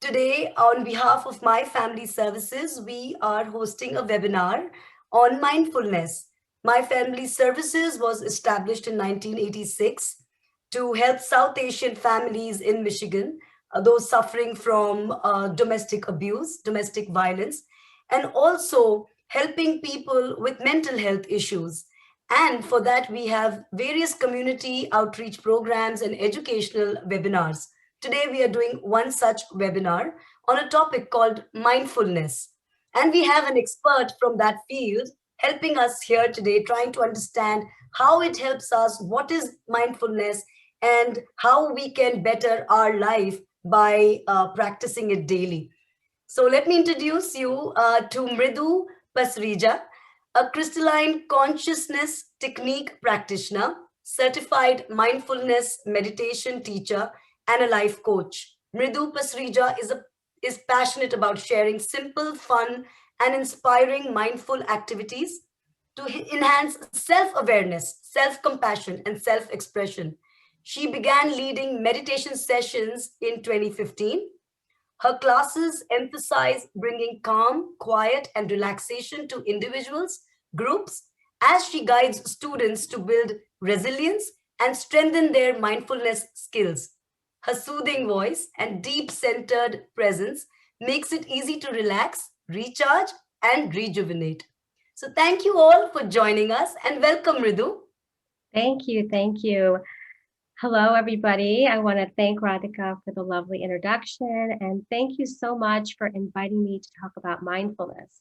Today, on behalf of my family services, we are hosting a webinar on mindfulness. My family services was established in 1986 to help South Asian families in Michigan, those suffering from domestic abuse, domestic violence, and also helping people with mental health issues. And for that, we have various community outreach programs and educational webinars. Today, we are doing one such webinar on a topic called mindfulness. And we have an expert from that field helping us here today, trying to understand how it helps us, what is mindfulness, and how we can better our life by practicing it daily. So let me introduce you to Mridu Pasrija, a crystalline consciousness technique practitioner, certified mindfulness meditation teacher, and a life coach. Mridu Pasrija is passionate about sharing simple, fun, and inspiring mindful activities to enhance self-awareness, self-compassion, and self-expression. She began leading meditation sessions in 2015. Her classes emphasize bringing calm, quiet, and relaxation to individuals, groups, as she guides students to build resilience and strengthen their mindfulness skills. Her soothing voice and deep centered presence makes it easy to relax, recharge, and rejuvenate. So, thank you all for joining us and welcome, Ridu. Thank you. Thank you. Hello, everybody. I want to thank Radhika for the lovely introduction, and thank you so much for inviting me to talk about mindfulness.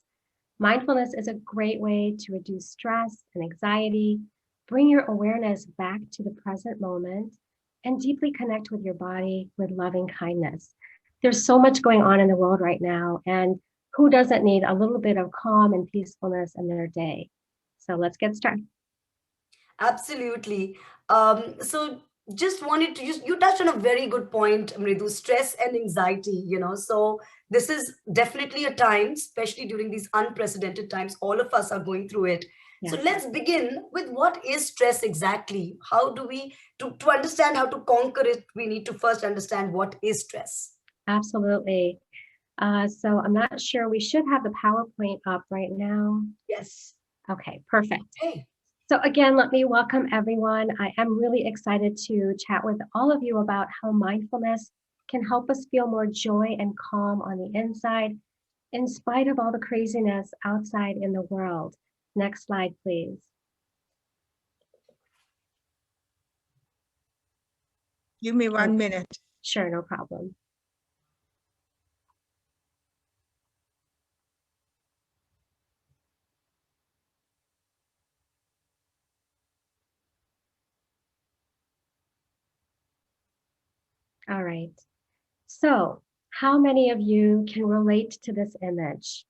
Mindfulness is a great way to reduce stress and anxiety, bring your awareness back to the present moment, and deeply connect with your body with loving kindness. There's so much going on in the world right now, and who doesn't need a little bit of calm and peacefulness in their day? So let's get started. Absolutely. So just wanted to you touched on a very good point, Mridu, stress and anxiety, So this is definitely a time, especially during these unprecedented times, all of us are going through it. So Yes. let's begin with what is stress exactly? How do we to understand how to conquer it, we need to first understand what is stress. Absolutely. So I'm not sure, we should have the PowerPoint up right now. Yes. Okay, perfect. Okay. So again, let me welcome everyone. I am really excited to chat with all of you about how mindfulness can help us feel more joy and calm on the inside, in spite of all the craziness outside in the world. Next slide, please. Give me 1 minute. Sure, no problem. All right. So, how many of you can relate to this image?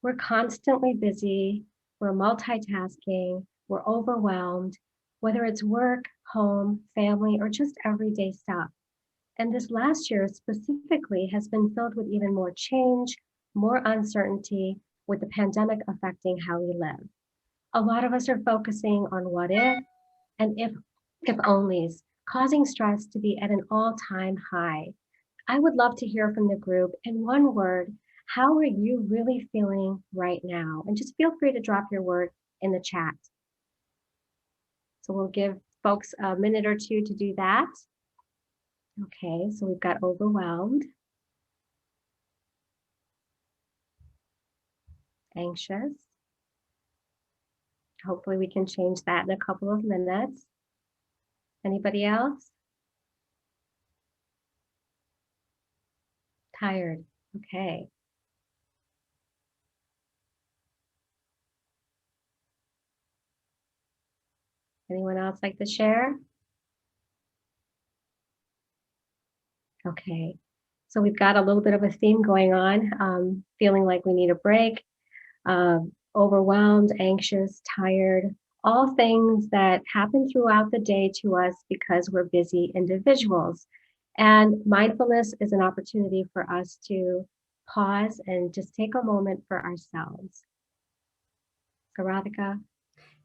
We're constantly busy, we're multitasking, we're overwhelmed, whether it's work, home, family, or just everyday stuff. And this last year specifically has been filled with even more change, more uncertainty, with the pandemic affecting how we live. A lot of us are focusing on what if and if onlys, causing stress to be at an all-time high. I would love to hear from the group in one word. How are you really feeling right now? And just feel free to drop your word in the chat. So we'll give folks a minute or two to do that. Okay, so we've got overwhelmed, anxious. Hopefully we can change that in a couple of minutes. Anybody else? Tired. Okay. Anyone else like to share? Okay. So we've got a little bit of a theme going on, feeling like we need a break, overwhelmed, anxious, tired, all things that happen throughout the day to us because we're busy individuals. And mindfulness is an opportunity for us to pause and just take a moment for ourselves. So Radhika,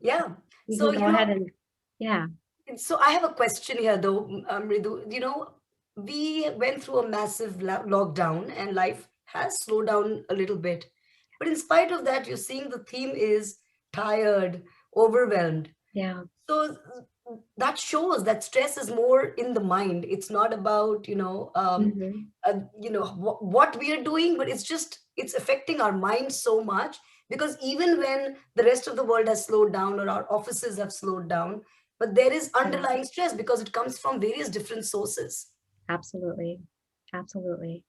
Yeah. you So, can go ahead and, yeah. so I have a question here though, Mridu. we went through a massive lockdown and life has slowed down a little bit. But in spite of that, you're seeing the theme is tired, overwhelmed. Yeah. So that shows that stress is more in the mind. It's not about, Hmm. what we are doing, but it's affecting our mind so much, because even when the rest of the world has slowed down or our offices have slowed down, but there is Yeah, underlying stress because it comes from various different sources. absolutely. Absolutely.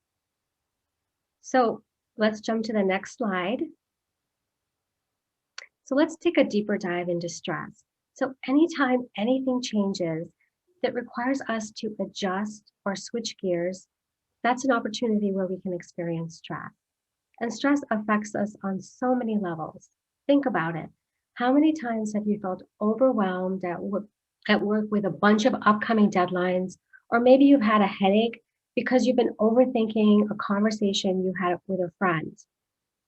So let's jump to the next slide. So let's take a deeper dive into stress. So anytime anything changes that requires us to adjust or switch gears, that's an opportunity where we can experience stress. And stress affects us on so many levels. Think about it. How many times have you felt overwhelmed at work with a bunch of upcoming deadlines? Or maybe you've had a headache because you've been overthinking a conversation you had with a friend.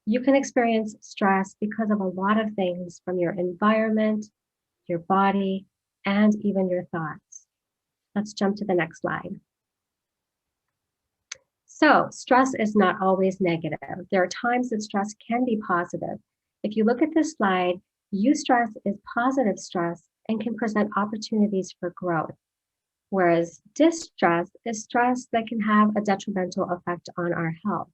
You can experience stress because of a lot of things from your environment, your body, and even your thoughts. Let's jump to the next slide. So, stress is not always negative. There are times that stress can be positive. If you look at this slide, eustress is positive stress and can present opportunities for growth, whereas distress is stress that can have a detrimental effect on our health.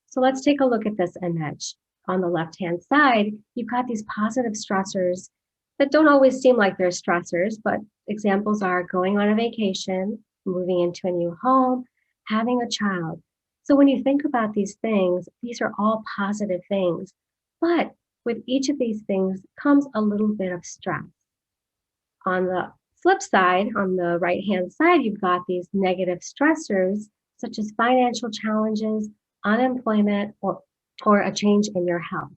So, let's take a look at this image. On the left-hand side, you've got these positive stressors that don't always seem like they're stressors, but examples are going on a vacation, moving into a new home, having a child. So when you think about these things, these are all positive things. But with each of these things comes a little bit of stress. On the flip side, on the right-hand side, you've got these negative stressors, such as financial challenges, unemployment, or a change in your health.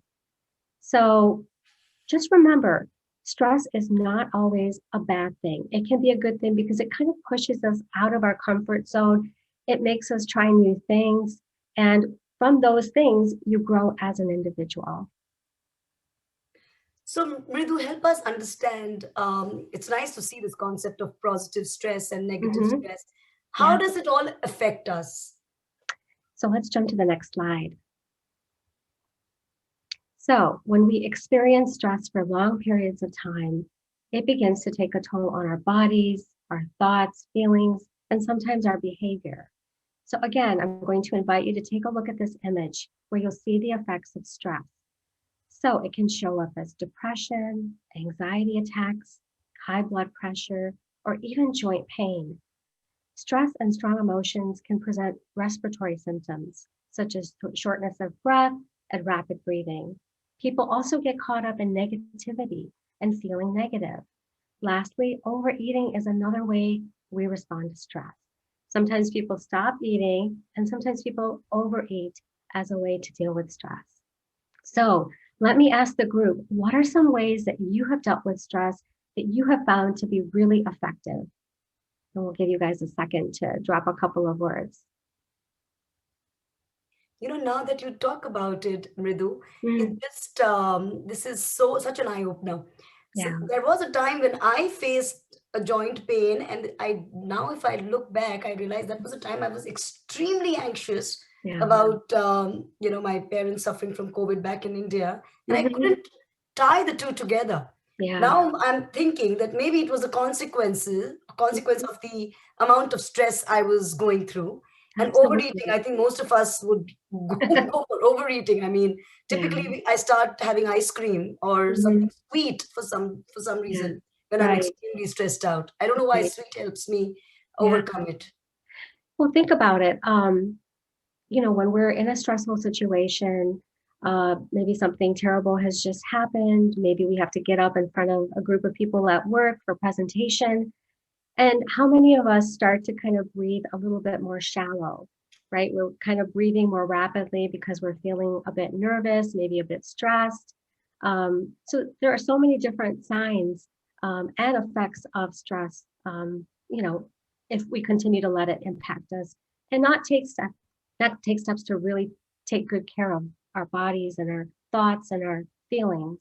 So just remember, stress is not always a bad thing. It can be a good thing because it kind of pushes us out of our comfort zone. It makes us try new things. And from those things, you grow as an individual. So, Mridu, help us understand. It's nice to see this concept of positive stress and negative Mhm. stress. How Yeah. does it all affect us? So let's jump to the next slide. So when we experience stress for long periods of time, it begins to take a toll on our bodies, our thoughts, feelings, and sometimes our behavior. So again, I'm going to invite you to take a look at this image where you'll see the effects of stress. So it can show up as depression, anxiety attacks, high blood pressure, or even joint pain. Stress and strong emotions can present respiratory symptoms, such as shortness of breath and rapid breathing. People also get caught up in negativity and feeling negative. Lastly, overeating is another way we respond to stress. Sometimes people stop eating, and sometimes people overeat as a way to deal with stress. So, let me ask the group, what are some ways that you have dealt with stress that you have found to be really effective? And we'll give you guys a second to drop a couple of words. Now that you talk about it, Mridu, it Mm, just this is such an eye opener. So yeah, there was a time when I faced a joint pain, and I now, if I look back, I realize that was a time I was extremely anxious yeah. about my parents suffering from COVID back in India, and I Hmm. couldn't tie the two together. Yeah. Now I'm thinking that maybe it was a consequence Mhm. of the amount of stress I was going through. And overeating, Absolutely. I think most of us would go for overeating. I mean, Yeah. typically I start having ice cream or something Hmm. sweet for some Yeah. reason when I'm Right. extremely stressed out. I don't know why Right. sweet helps me Yeah. overcome it. Well, think about it. When we're in a stressful situation, maybe something terrible has just happened. Maybe we have to get up in front of a group of people at work for presentation. And how many of us start to kind of breathe a little bit more shallow, right? We're kind of breathing more rapidly because we're feeling a bit nervous, maybe a bit stressed. So there are so many different signs and effects of stress, if we continue to let it impact us and not take steps to really take good care of our bodies and our thoughts and our feelings.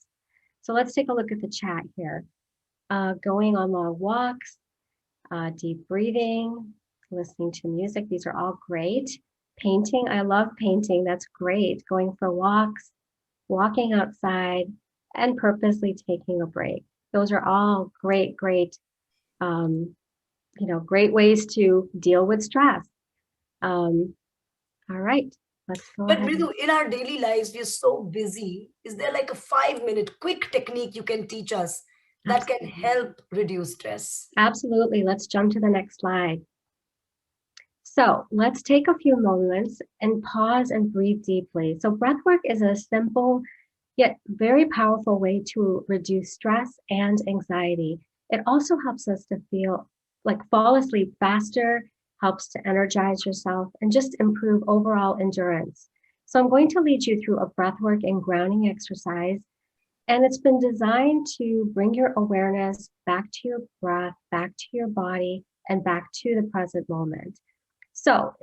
So let's take a look at the chat here. Going on long walks, deep breathing, listening to music. These are all great. Painting, I love painting. That's great. Going for walks, walking outside, and purposely taking a break. Those are all great, great, great ways to deal with stress. All right, let's go But ahead. Mridu, in our daily lives, we're so busy. Is there like a 5-minute quick technique you can teach us that can help reduce stress? Absolutely. Let's jump to the next slide. So let's take a few moments and pause and breathe deeply. So breath work is a simple yet very powerful way to reduce stress and anxiety. It also helps us to feel like fall asleep faster, helps to energize yourself, and just improve overall endurance. So I'm going to lead you through a breathwork and grounding exercise, and it's been designed to bring your awareness back to your breath, back to your body, and back to the present moment. So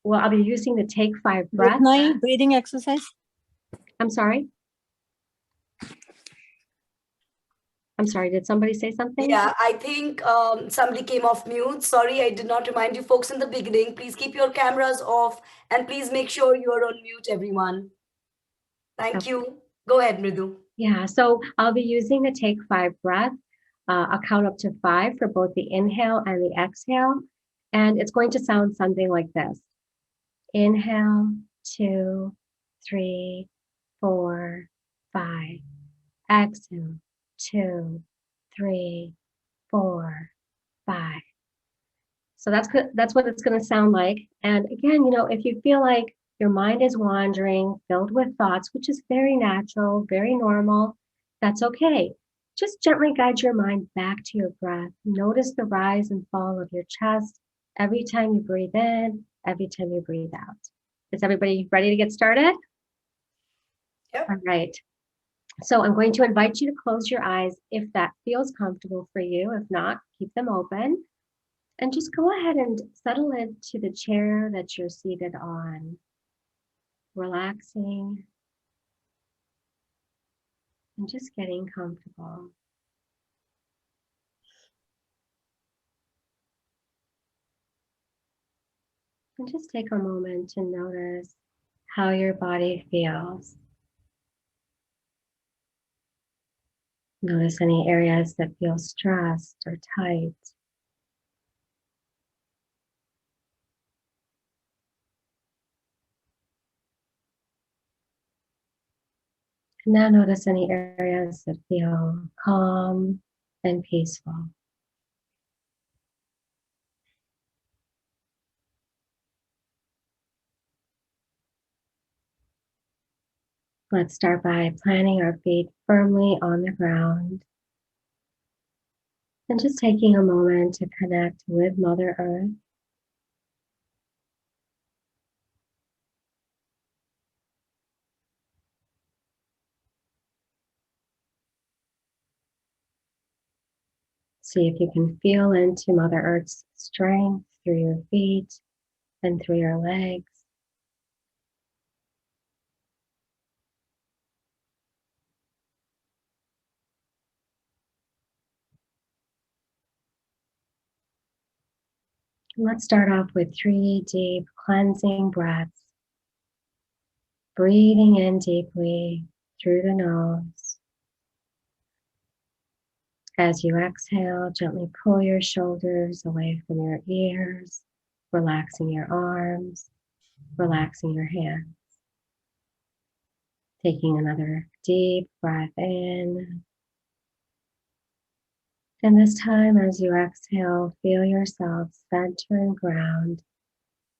I'll be using the Take 5 breath. Good night, breathing exercise. I'm sorry. Did somebody say something? Yeah, I think somebody came off mute. Sorry, I did not remind you folks in the beginning. Please keep your cameras off and please make sure you're on mute, everyone. Thank you. Go ahead, Mridu. Yeah, so I'll be using the Take 5 breath. I'll count up to 5 for both the inhale and the exhale. And it's going to sound something like this. Inhale, 2, 3, 4, 5. Exhale, 2, 3, 4, 5. So that's good. That's what it's going to sound like. And again, if you feel like your mind is wandering, filled with thoughts, which is very natural, very normal, that's okay. Just gently guide your mind back to your breath. Notice the rise and fall of your chest every time you breathe in, every time you breathe out. Is everybody ready to get started? Yep. All right. So I'm going to invite you to close your eyes if that feels comfortable for you. If not, keep them open. And just go ahead and settle into the chair that you're seated on, relaxing and just getting comfortable. And just take a moment to notice how your body feels. Notice any areas that feel stressed or tight. And now notice any areas that feel calm and peaceful. Let's start by planting our feet firmly on the ground and just taking a moment to connect with Mother Earth. See if you can feel into Mother Earth's strength through your feet and through your legs. And let's start off with 3 deep cleansing breaths. Breathing in deeply through the nose. As you exhale, gently pull your shoulders away from your ears, relaxing your arms, relaxing your hands. Taking another deep breath in. And this time, as you exhale, feel yourself center and ground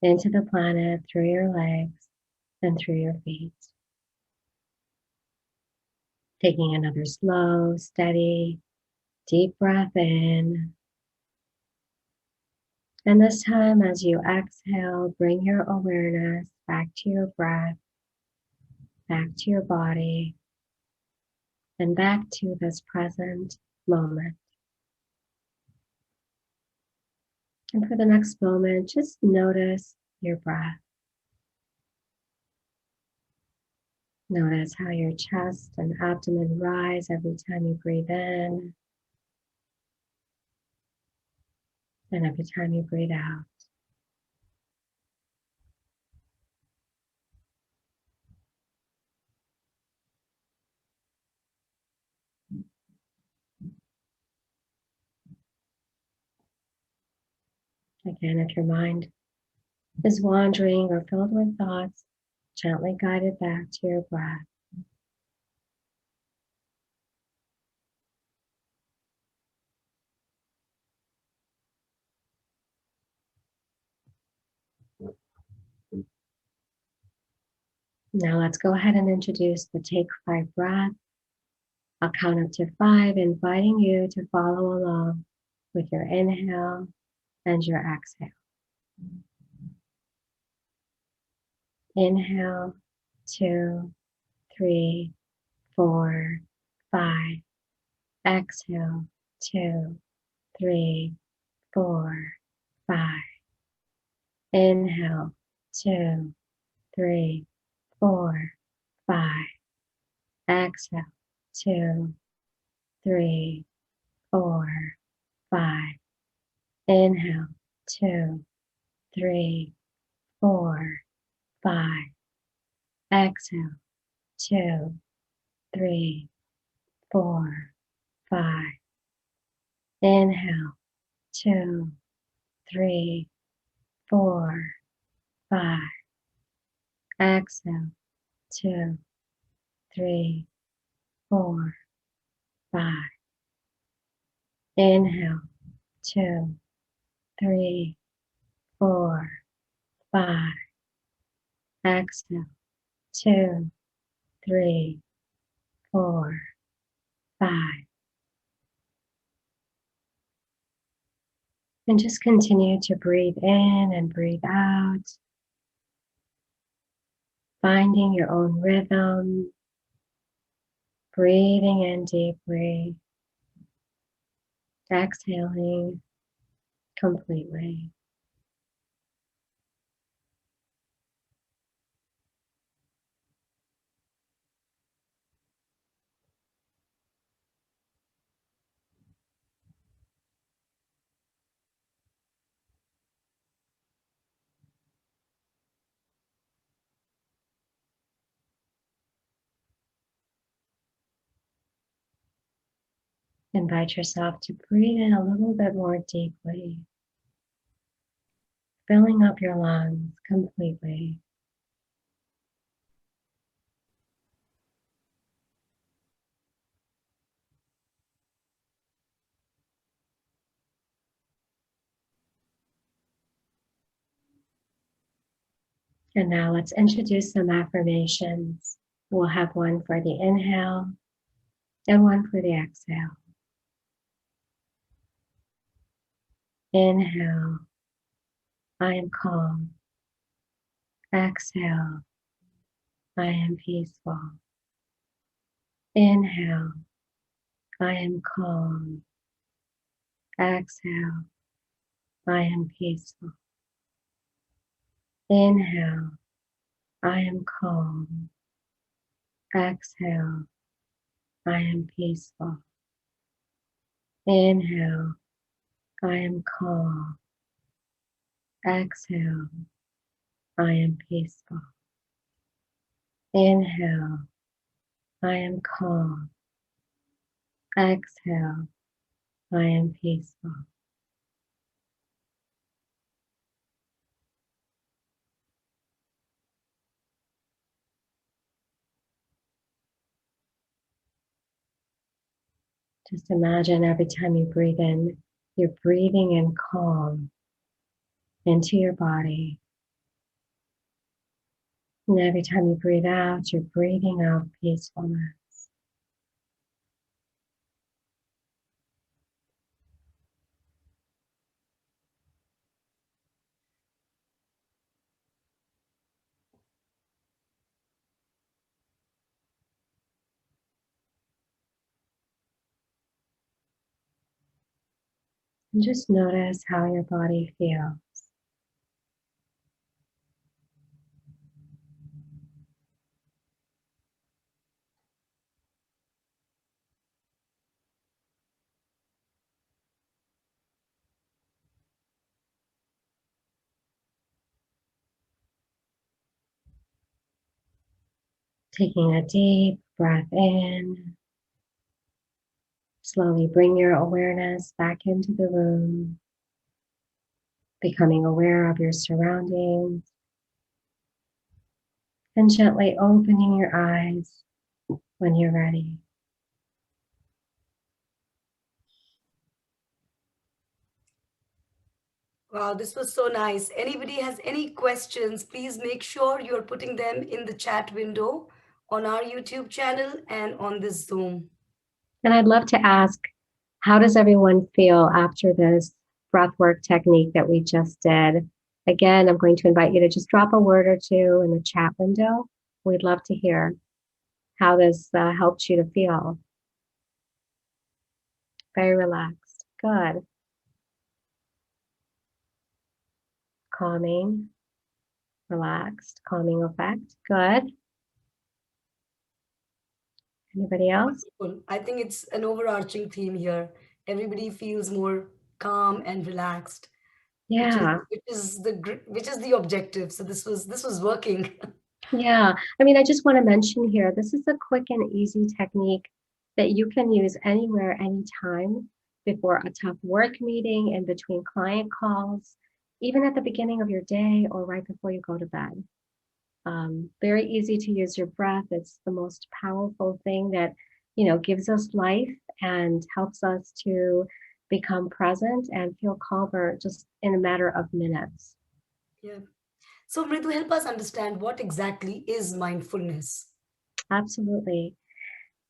into the planet through your legs and through your feet. Taking another slow, steady, deep breath in. And this time, as you exhale, bring your awareness back to your breath, back to your body, and back to this present moment. And for the next moment, just notice your breath. Notice how your chest and abdomen rise every time you breathe in and every time you breathe out. Again, if your mind is wandering or filled with thoughts, gently guide it back to your breath. Now let's go ahead and introduce the Take 5 breath. I'll count up to 5, inviting you to follow along with your inhale and your exhale. Inhale, 2, 3, 4, 5. Exhale, 2, 3, 4, 5. Inhale, 2, 3, 4, 5. Exhale, 2, 3, 4, 5. Inhale, 2, 3, 4, 5. Exhale, 2, 3, 4, 5. Inhale, 2, 3, 4, 5. Exhale, 2, 3, 4, 5. Inhale, 2, 3, 4, 5. Exhale, 2, 3, 4, 5. And just continue to breathe in and breathe out, finding your own rhythm, breathing in deeply, exhaling completely. Invite yourself to breathe in a little bit more deeply, filling up your lungs completely. And now let's introduce some affirmations. We'll have one for the inhale and one for the exhale. Inhale, I am calm. Exhale, I am peaceful. Inhale, I am calm. Exhale, I am peaceful. Inhale, I am calm. Exhale, I am peaceful. Inhale, I am calm. Exhale, I am peaceful. Inhale, I am calm. Exhale, I am peaceful. Just imagine every time you breathe in, you're breathing in calm into your body. And every time you breathe out, you're breathing out peacefulness. And just notice how your body feels. Taking a deep breath in. Slowly bring your awareness back into the room. becoming aware of your surroundings, and gently opening your eyes when you're ready. Wow, this was so nice. Anybody has any questions, please make sure you're putting them in the chat window on our YouTube channel and on this Zoom. And I'd love to ask, how does everyone feel after this breathwork technique that we just did? Again, I'm going to invite you to just drop a word or two in the chat window. We'd love to hear how this helped you to feel. Very relaxed. Good. Calming, relaxed, calming effect. Good. Anybody else? Wonderful. I think it's an overarching theme here. Everybody feels more calm and relaxed, which is Yeah. which is the objective. So this was working. Yeah. I mean, I just want to mention here, this is a quick and easy technique that you can use anywhere, anytime, before a tough work meeting, in between client calls, even at the beginning of your day or right before you go to bed. Very easy to use your breath. It's the most powerful thing that, gives us life and helps us to become present and feel calmer just in a matter of minutes. Yeah. So Mridu, help us understand what exactly is mindfulness. Absolutely.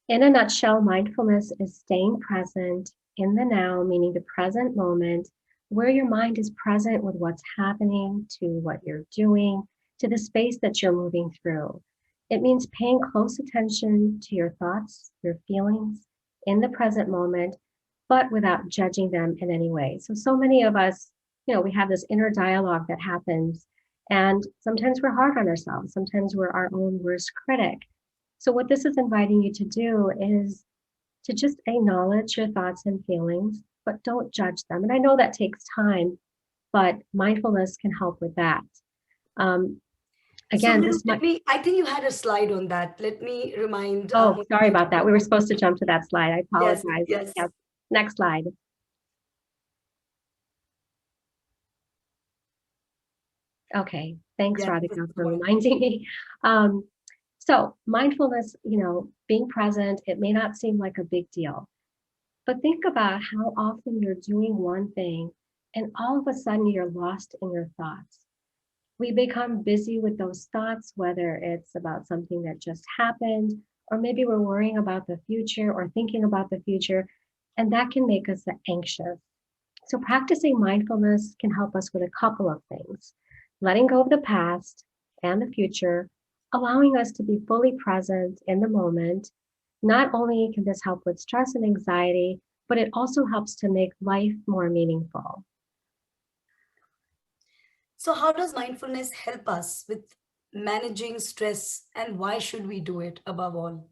In a nutshell, mindfulness is staying present in the now, meaning the present moment, where your mind is present with what's happening, to what you're doing, to the space that you're moving through. It means paying close attention to your thoughts, your feelings in the present moment, but without judging them in any way. So many of us, we have this inner dialogue that happens, and sometimes we're hard on ourselves. Sometimes we're our own worst critic. So, what this is inviting you to do is to just acknowledge your thoughts and feelings, but don't judge them. And I know that takes time, but mindfulness can help with that. Um, So again, Mridu, this might, I think you had a slide on that. Let me remind oh, most sorry about that. people. We were supposed to jump to that slide. I Yes, apologize. yes. Yes, next slide. Okay, thanks, Yes, this Radhika, is the for one. reminding me. Um, so, mindfulness, being present, it may not seem like a big deal. But think about how often you're doing one thing and all of a sudden you're lost in your thoughts. We become busy with those thoughts, whether it's about something that just happened, or maybe we're worrying about the future or thinking about the future, and that can make us anxious. So, practicing mindfulness can help us with a couple of things: letting go of the past and the future, allowing us to be fully present in the moment. Not only can this help with stress and anxiety, but it also helps to make life more meaningful. So how does mindfulness help us with managing stress and why should we do it above all?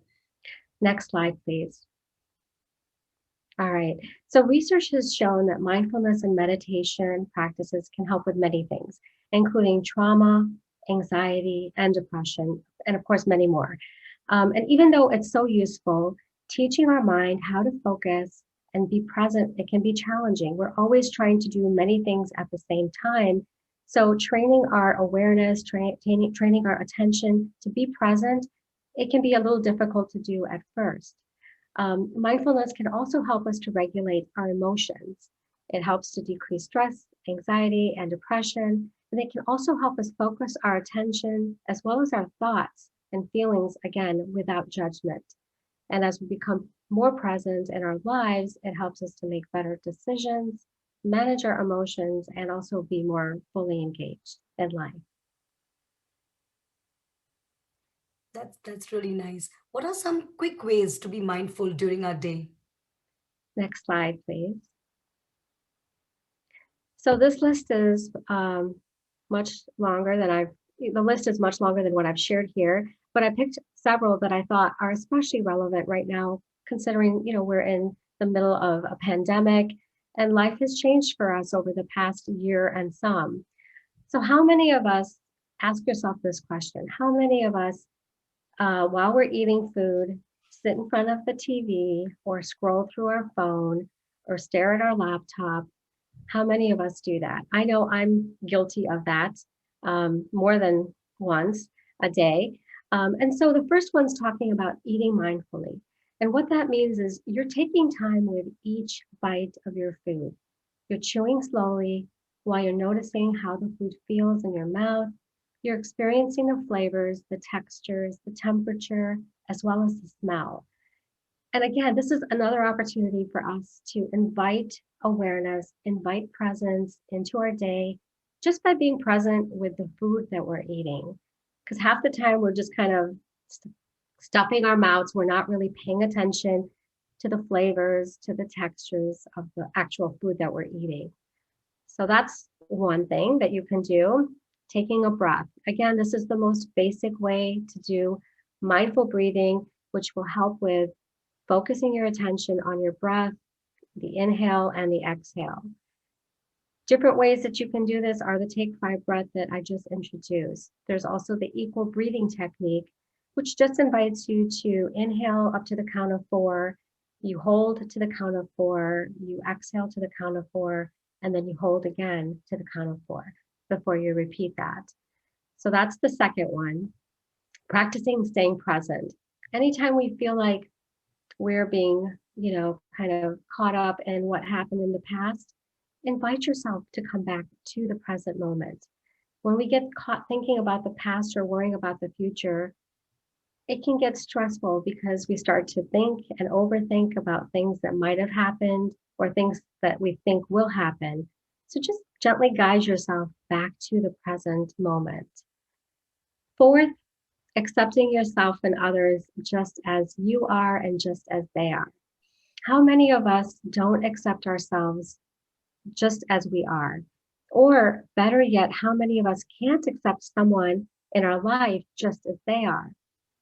Next slide, please. All right. So, research has shown that mindfulness and meditation practices can help with many things, including trauma, anxiety, and depression, and of course, many more. And even though it's so useful, teaching our mind how to focus and be present, it can be challenging. We're always trying to do many things at the same time. So, training our awareness, training our attention to be present, it can be a little difficult to do at first. Mindfulness can also help us to regulate our emotions. It helps to decrease stress, anxiety, and depression. And it can also help us focus our attention as well as our thoughts and feelings, again, without judgment. And as we become more present in our lives, it helps us to make better decisions, manage our emotions, and also be more fully engaged in life. That's really nice. What are some quick ways to be mindful during our day? Next slide, please. So this list is much longer than the list is much longer than what I've shared here, but I picked several that I thought are especially relevant right now, considering, we're in the middle of a pandemic and life has changed for us over the past year and some. So how many of us, ask yourself this question, how many of us, while we're eating food, sit in front of the TV or scroll through our phone or stare at our laptop How many of us do that? I know I'm guilty of that more than once a day. And so the first one's talking about eating mindfully. And what that means is you're taking time with each bite of your food. You're chewing slowly while you're noticing how the food feels in your mouth. You're experiencing the flavors, the textures, the temperature, as well as the smell. And again, this is another opportunity for us to invite awareness, invite presence into our day just by being present with the food that we're eating. Because half the time we're just kind of stuffing our mouths, we're not really paying attention to the flavors, to the textures of the actual food that we're eating. So that's one thing that you can do. Taking a breath. Again, this is the most basic way to do mindful breathing, which will help with focusing your attention on your breath, the inhale and the exhale. Different ways that you can do this are the Take 5 breath that I just introduced. There's also the equal breathing technique, which just invites you to inhale up to the count of 4, you hold to the count of 4, you exhale to the count of 4, and then you hold again to the count of 4 before you repeat that. So that's the second one. Practicing staying present. Anytime we feel like we're being, kind of caught up in what happened in the past, invite yourself to come back to the present moment. When we get caught thinking about the past or worrying about the future, it can get stressful because we start to think and overthink about things that might have happened or things that we think will happen. So just gently guide yourself back to the present moment. Fourth, accepting yourself and others just as you are and just as they are. How many of us don't accept ourselves just as we are? Or better yet, how many of us can't accept someone in our life just as they are?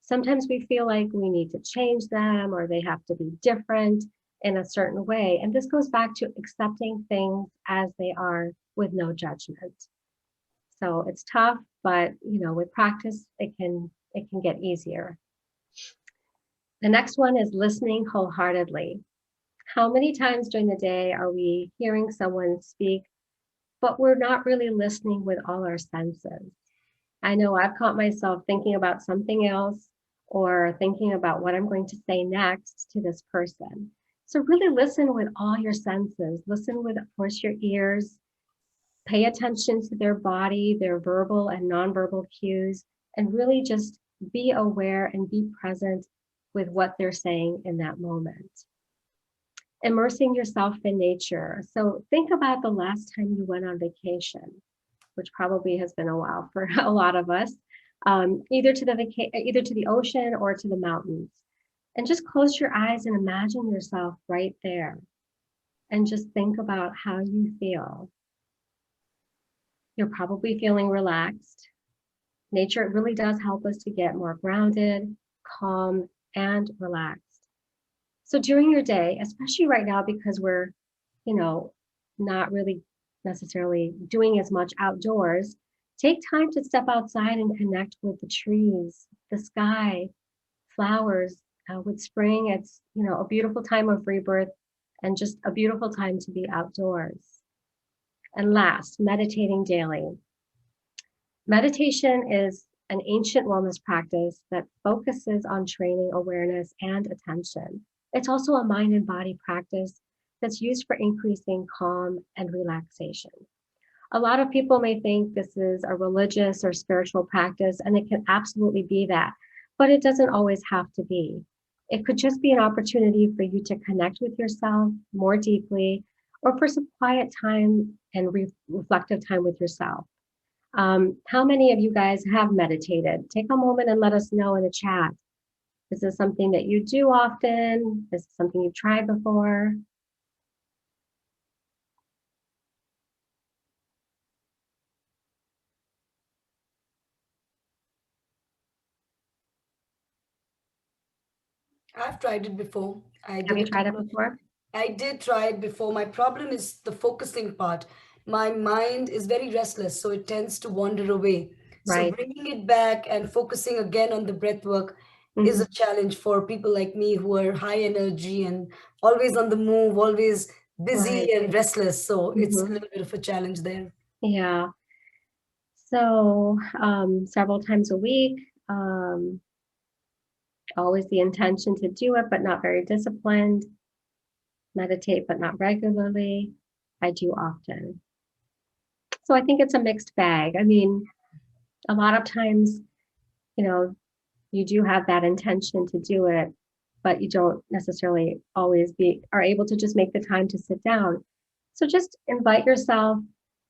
Sometimes we feel like we need to change them or they have to be different in a certain way. And this goes back to accepting things as they are with no judgment. So it's tough, but with practice, it can get easier. The next one is listening wholeheartedly. How many times during the day are we hearing someone speak, but we're not really listening with all our senses? I know I've caught myself thinking about something else or thinking about what I'm going to say next to this person. So really listen with all your senses. Listen with, of course, your ears. Pay attention to their body, their verbal and nonverbal cues, and really just be aware and be present with what they're saying in that moment. Immersing yourself in nature. So think about the last time you went on vacation, which probably has been a while for a lot of us, either to the ocean or to the mountains. And just close your eyes and imagine yourself right there. And just think about how you feel. You're probably feeling relaxed. Nature really does help us to get more grounded, calm, and relaxed. So during your day, especially right now, because we're, not really necessarily doing as much outdoors, take time to step outside and connect with the trees, the sky, flowers. With spring, it's, a beautiful time of rebirth and just a beautiful time to be outdoors. And last, meditating daily. Meditation is an ancient wellness practice that focuses on training awareness and attention. It's also a mind and body practice that's used for increasing calm and relaxation. A lot of people may think this is a religious or spiritual practice, and it can absolutely be that, but it doesn't always have to be. It could just be an opportunity for you to connect with yourself more deeply, or for some quiet time and reflective time with yourself. How many of you guys have meditated? Take a moment and let us know in the chat. Is this something that you do often? Is it something you've tried before? I've tried it before. I Have did you a tried it couple of before? I did try it before. My problem is the focusing part. My mind is very restless, so it tends to wander away. So Right. bringing it back and focusing again on the breath work is Mhm. a challenge for people like me who are high energy and always on the move, always busy Right. and restless, so it's a Mhm. little bit of a challenge there. Yeah. So several times a week, always the intention to do it, but not very disciplined. Meditate, but not regularly. I do often. So I think it's a mixed bag. I mean, a lot of times, you know, you do have that intention to do it, but you don't necessarily always are able to just make the time to sit down. So just invite yourself,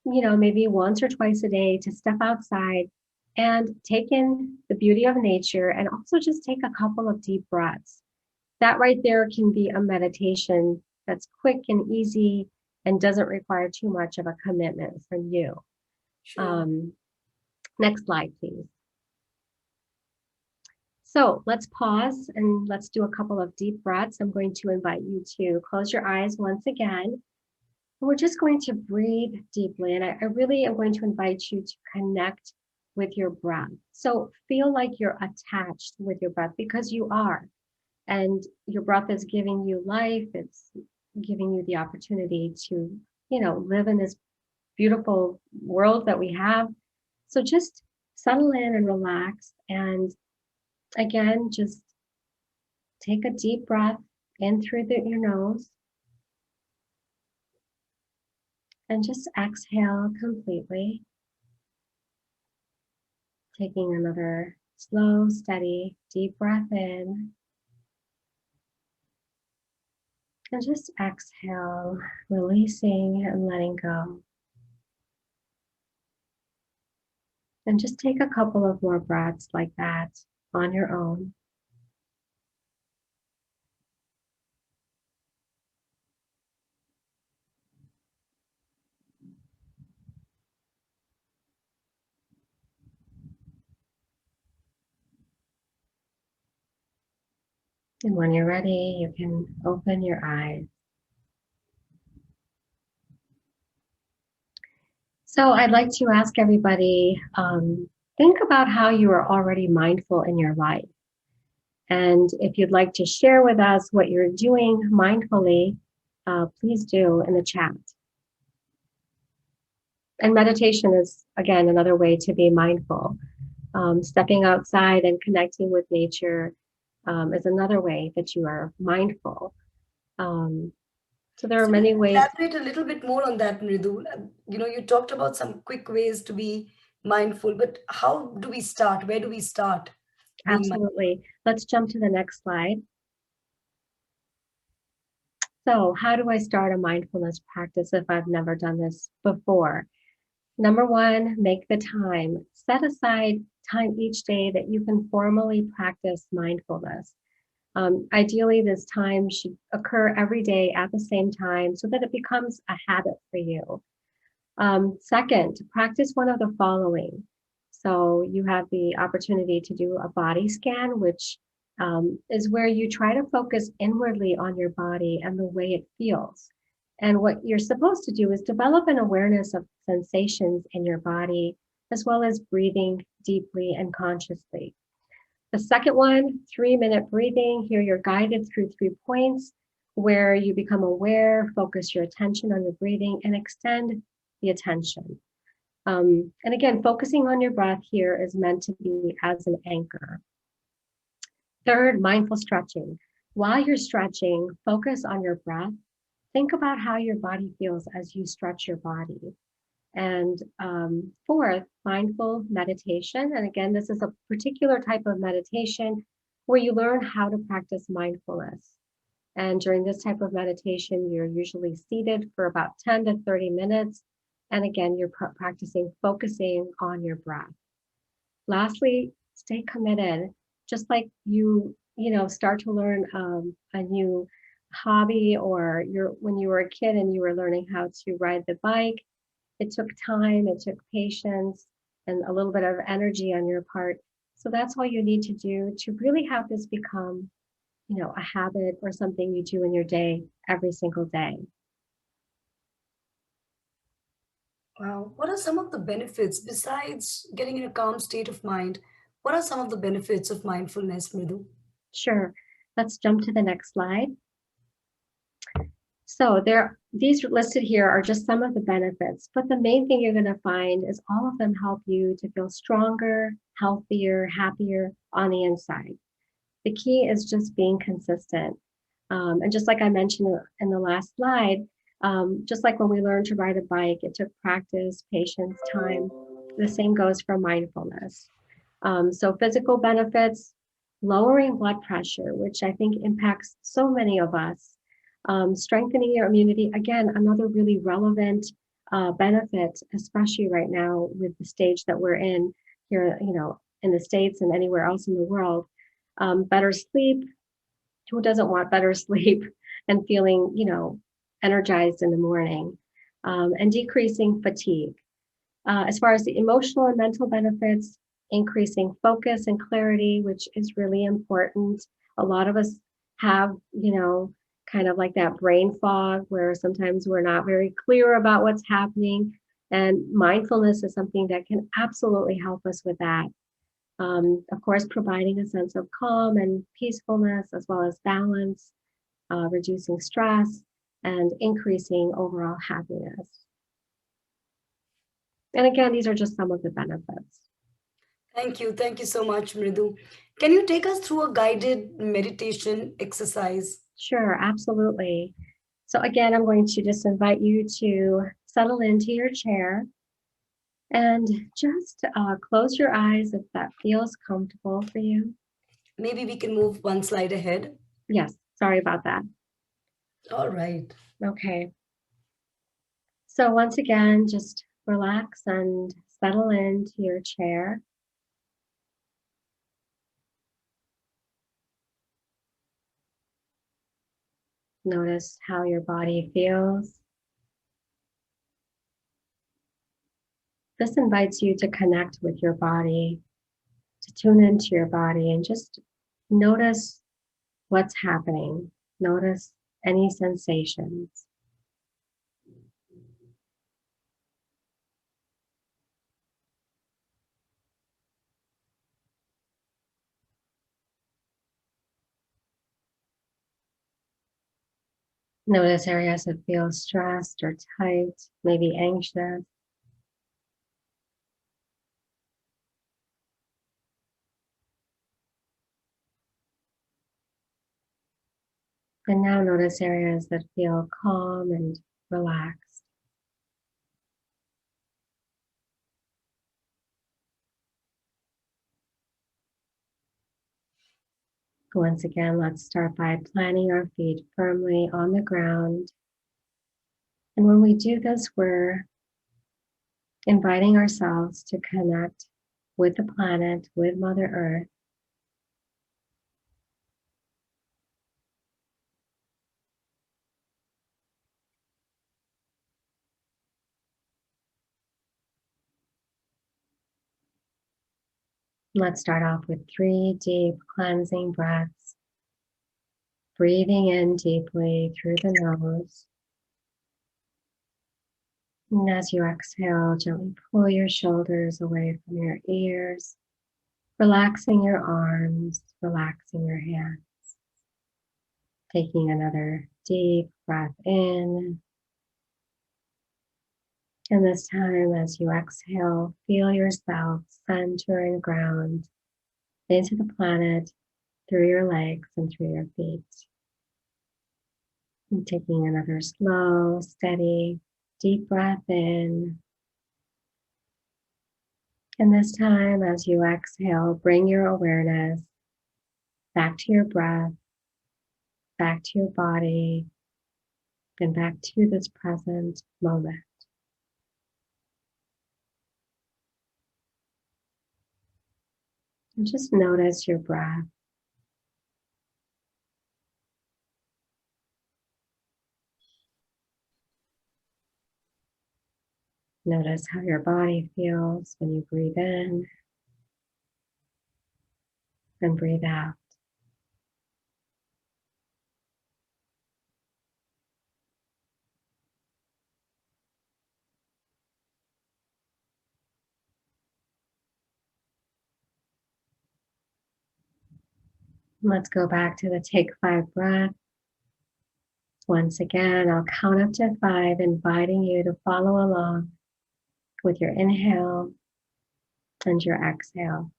maybe once or twice a day to step outside and take in the beauty of nature and also just take a couple of deep breaths. That right there can be a meditation that's quick and easy and doesn't require too much of a commitment from you. Sure. Um, Next slide, please. So let's pause and let's do a couple of deep breaths. I'm going to invite you to close your eyes once again. We're just going to breathe deeply. And I really am going to invite you to connect with your breath. So feel like you're attached with your breath because you are. And your breath is giving you life. It's giving you the opportunity to, live in this beautiful world that we have. So just settle in and relax. And again, just take a deep breath in through your nose and just exhale completely. Taking another slow, steady, deep breath in. And just exhale, releasing and letting go. And just take a couple of more breaths like that on your own. And when you're ready, you can open your eyes. So I'd like to ask everybody, think about how you are already mindful in your life. And if you'd like to share with us what you're doing mindfully, please do in the chat. And meditation is, again, another way to be mindful. Stepping outside and connecting with nature is another way that you are mindful. So there are So let's many ways. elaborate a little bit more on that, Mridu. You talked about some quick ways to be mindful, but how do we start? Where do we start being mindful? Absolutely. Let's jump to the next slide. So how do I start a mindfulness practice if I've never done this before? Number one, make the time. Set aside time each day that you can formally practice mindfulness. Ideally, this time should occur every day at the same time so that it becomes a habit for you. Second, practice one of the following. So you have the opportunity to do a body scan, which is where you try to focus inwardly on your body and the way it feels. And what you're supposed to do is develop an awareness of sensations in your body, as well as breathing deeply and consciously. The second one, 3-minute breathing. Here you're guided through 3 points where you become aware, focus your attention on your breathing, and extend the attention. And again, focusing on your breath here is meant to be as an anchor. Third, mindful stretching. While you're stretching, focus on your breath. Think about how your body feels as you stretch your body. And fourth, mindful meditation. And again, this is a particular type of meditation where you learn how to practice mindfulness. And during this type of meditation, you're usually seated for about 10 to 30 minutes. And again, you're practicing focusing on your breath. Lastly, stay committed. Just like start to learn a new hobby, or when you were a kid and you were learning how to ride the bike, it took time, it took patience, and a little bit of energy on your part. So that's all you need to do to really have this become, a habit or something you do in your day every single day. Wow. What are some of the benefits besides getting in a calm state of mind? What are some of the benefits of mindfulness, Mridu? Sure. Let's jump to the next slide. So these listed here are just some of the benefits, but the main thing you're going to find is all of them help you to feel stronger, healthier, happier on the inside. The key is just being consistent. And just like I mentioned in the last slide, just like when we learned to ride a bike, it took practice, patience, time. The same goes for mindfulness. So physical benefits, lowering blood pressure, which I think impacts so many of us. Strengthening your immunity, again, another really relevant benefit, especially right now with the stage that we're in here, in the States and anywhere else in the world. Better sleep. Who doesn't want better sleep and feeling, energized in the morning? And decreasing fatigue. As far as the emotional and mental benefits, increasing focus and clarity, which is really important. A lot of us have, kind of like that brain fog where sometimes we're not very clear about what's happening. And mindfulness is something that can absolutely help us with that. Of course, providing a sense of calm and peacefulness, as well as balance, reducing stress, and increasing overall happiness. And again, these are just some of the benefits. Thank you. Thank you so much, Mridu. Can you take us through a guided meditation exercise? Sure, absolutely. So again, I'm going to just invite you to settle into your chair and just close your eyes if that feels comfortable for you. Maybe we can move one slide ahead. Yes, sorry about that. All right. Okay. So once again, just relax and settle into your chair. Notice how your body feels. This invites you to connect with your body, to tune into your body and just notice what's happening. Notice any sensations. Notice areas that feel stressed or tight, maybe anxious. And now notice areas that feel calm and relaxed. Once again, let's start by planting our feet firmly on the ground. And when we do this, we're inviting ourselves to connect with the planet, with Mother Earth. Let's start off with 3 deep cleansing breaths. Breathing in deeply through the nose. And as you exhale, gently pull your shoulders away from your ears, relaxing your arms, relaxing your hands. Taking another deep breath in. And this time, as you exhale, feel yourself center and ground into the planet through your legs and through your feet. And taking another slow, steady, deep breath in. And this time, as you exhale, bring your awareness back to your breath, back to your body, and back to this present moment. And just notice your breath. Notice how your body feels when you breathe in and breathe out. Let's go back to the take 5 breath. Once again, I'll count up to 5, inviting you to follow along with your inhale and your exhale.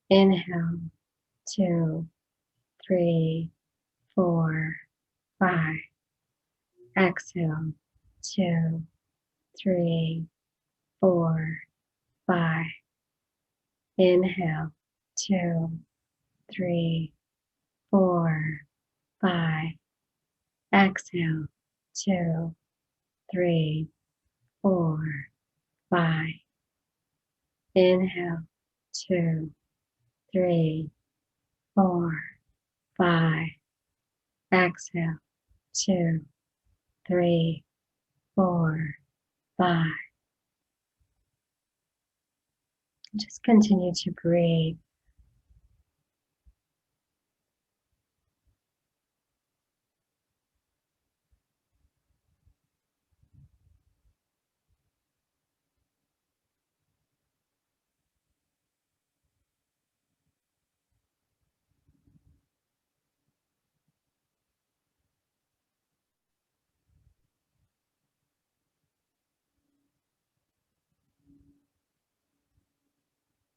Inhale, 2, 3, 4, 5. Exhale, 2, 3, 4, 5. Inhale, 2, 3, 4, 5. Exhale, 2, 3, 4, 5. Inhale, 2, 3, 4, 5. Exhale, 2, 3, 4, 5. Just continue to breathe.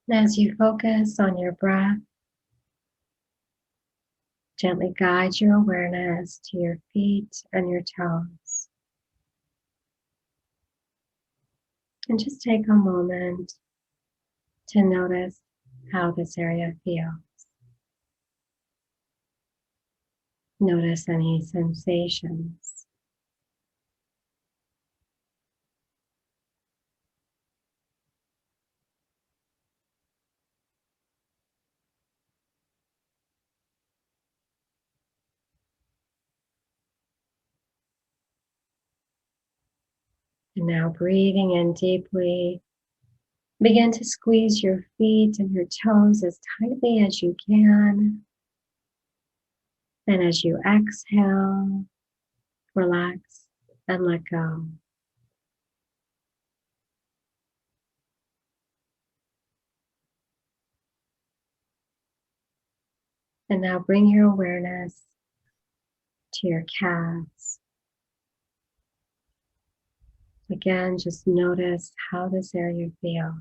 And as you focus on your breath, gently guide your awareness to your feet and your toes. And just take a moment to notice how this area feels. Notice any sensations. And now breathing in deeply, begin to squeeze your feet and your toes as tightly as you can. And as you exhale, relax and let go. And now bring your awareness to your calves. Again, just notice how this area feels.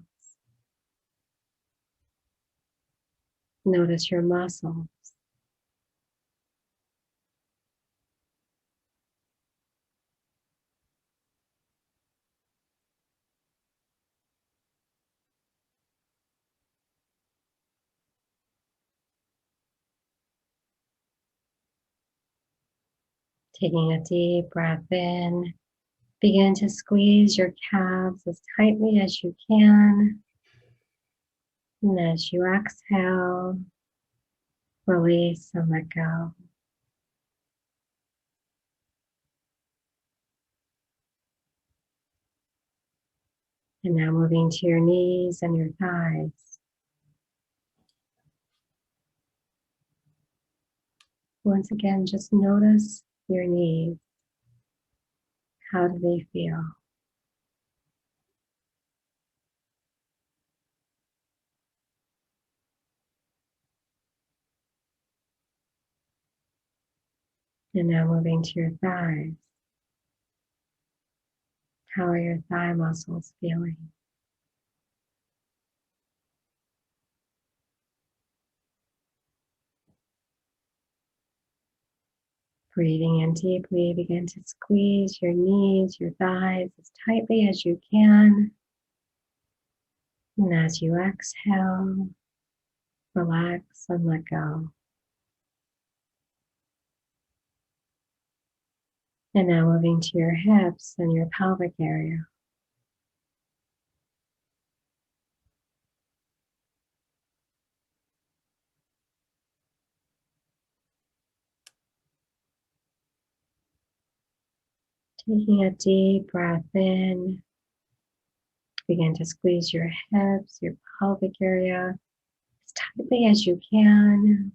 Notice your muscles. Taking a deep breath in, begin to squeeze your calves as tightly as you can. And as you exhale, release and let go. And now moving to your knees and your thighs. Once again, just notice your knees. How do they feel? And now moving to your thighs. How are your thigh muscles feeling? Breathing in deeply, begin to squeeze your knees, your thighs as tightly as you can. And as you exhale, relax and let go. And now moving to your hips and your pelvic area. Taking a deep breath in, begin to squeeze your hips, your pelvic area as tightly as you can.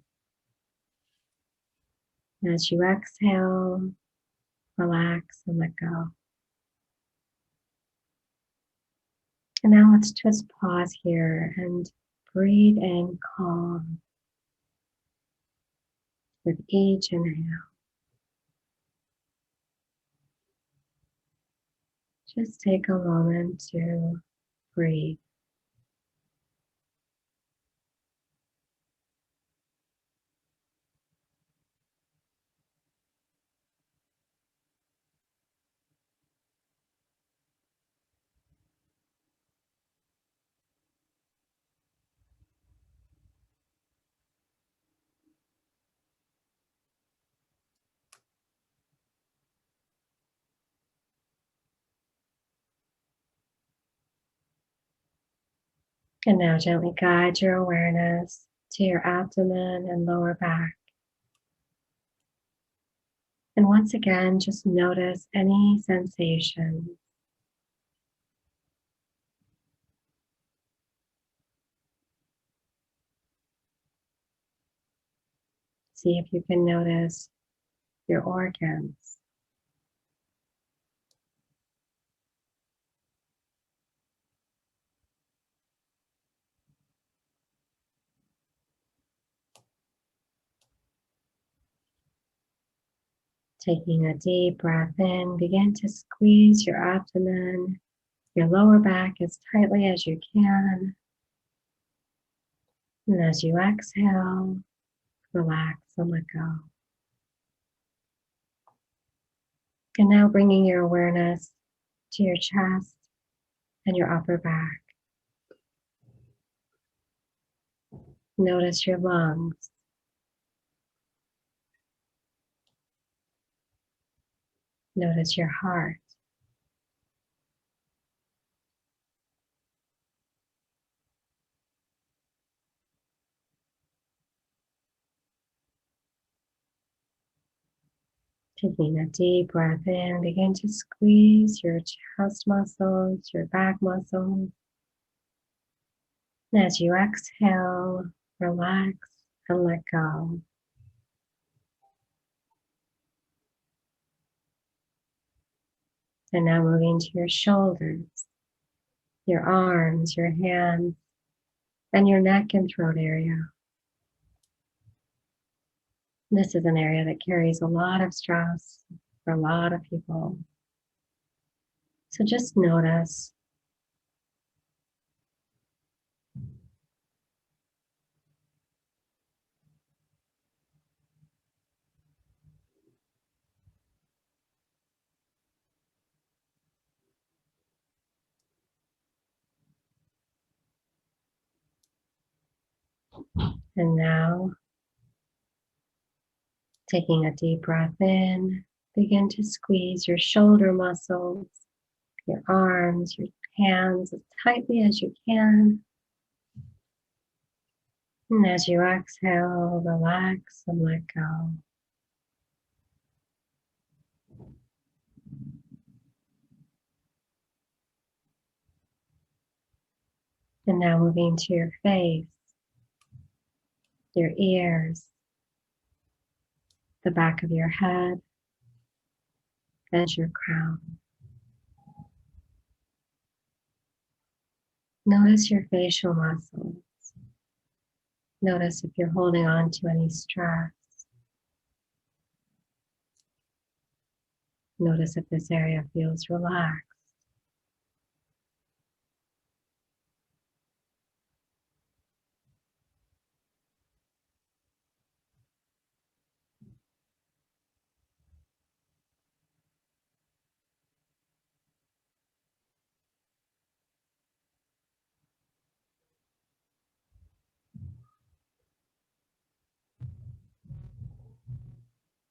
As you exhale, relax and let go. And now let's just pause here and breathe in calm with each inhale. Just take a moment to breathe. And now gently guide your awareness to your abdomen and lower back. And once again, just notice any sensations. See if you can notice your organs. Taking a deep breath in, begin to squeeze your abdomen, your lower back as tightly as you can. And as you exhale, relax and let go. And now bringing your awareness to your chest and your upper back. Notice your lungs. Notice your heart. Taking a deep breath in, begin to squeeze your chest muscles, your back muscles. And as you exhale, relax and let go. And now moving to your shoulders, your arms, your hands, and your neck and throat area. This is an area that carries a lot of stress for a lot of people. So just notice. And now, taking a deep breath in, begin to squeeze your shoulder muscles, your arms, your hands as tightly as you can. And as you exhale, relax and let go. And now moving to your face, your ears, the back of your head, and your crown. Notice your facial muscles. Notice if you're holding on to any stress. Notice if this area feels relaxed.